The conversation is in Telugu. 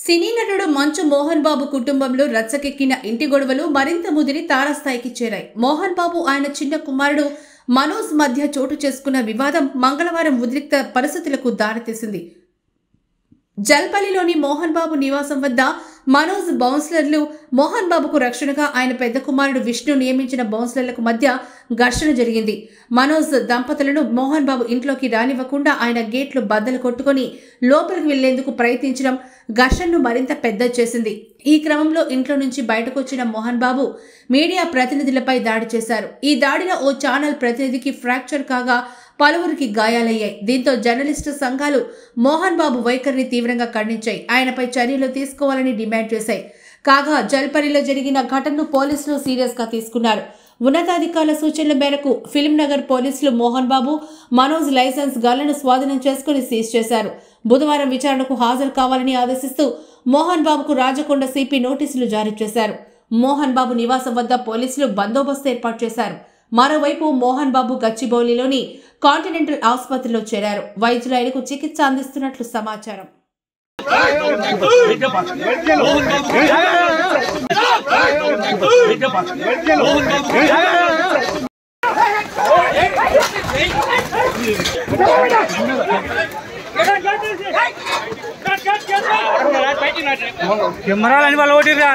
సినీ నటుడు మంచు మోహన్ బాబు కుటుంబంలో రచ్చకెక్కిన ఇంటి గొడవలు మరింత ముదిరి తారాస్థాయికి చేరాయి. మోహన్ బాబు ఆయన చిన్న కుమారుడు మనోజ్ మధ్య చోటు చేసుకున్న వివాదం మంగళవారం ఉద్రిక్త పరిస్థితులకు దారితీసింది. జల్పల్లిలోని మోహన్ బాబు నివాసం వద్ద మనోజ్ బౌన్సర్లు మోహన్ బాబుకు రక్షణగా ఆయన పెద్ద కుమారుడు విష్ణు నియమించిన బౌన్సర్లకు మధ్య ఘర్షణ జరిగింది. మనోజ్ దంపతులను మోహన్ బాబు ఇంట్లోకి రానివ్వకుండా ఆయన గేట్లు బద్దలు కొట్టుకుని లోపలికి వెళ్లేందుకు ప్రయత్నించడం ఘర్షణను మరింత పెద్ద చేసింది. ఈ క్రమంలో ఇంట్లో నుంచి బయటకు వచ్చిన మోహన్ బాబు మీడియా ప్రతినిధులపై దాడి చేశారు. ఈ దాడిలో ఓ ఛానల్ ప్రతినిధికి ఫ్రాక్చర్ కాగా పలువురికి గాయాలయ్యాయి. దీంతో జర్నలిస్టు సంఘాలు మోహన్ బాబు వైఖరిని తీవ్రంగా ఖండించాయి. ఆయనపై చర్యలు తీసుకోవాలని డిమాండ్ చేశాయి. కాగా జల్పల్లిలో జరిగిన ఘటనను పోలీసులు సీరియస్ గా తీసుకున్నారు. ఉన్నతాధికారుల సూచనల మేరకు ఫిల్మ్ నగర్ పోలీసులు మోహన్ బాబు, మనోజ్ లైసెన్స్ గన్లను స్వాధీనం చేసుకుని సీజ్ చేశారు. బుధవారం విచారణకు హాజరు కావాలని ఆదేశిస్తూ మోహన్ బాబుకు రాజకొండ సిపి నోటీసులు జారీ చేశారు. మోహన్ బాబు నివాసం వద్ద పోలీసులు బందోబస్తు ఏర్పాటు చేశారు. మరోవైపు మోహన్ బాబు గచ్చిబౌలిలోని కాంటినెంటల్ ఆసుపత్రిలో చేరారు. వైద్యులు ఆయనకు చికిత్స అందిస్తున్నట్లు సమాచారం. కెమెరాలని వాళ్ళు ఓటిరా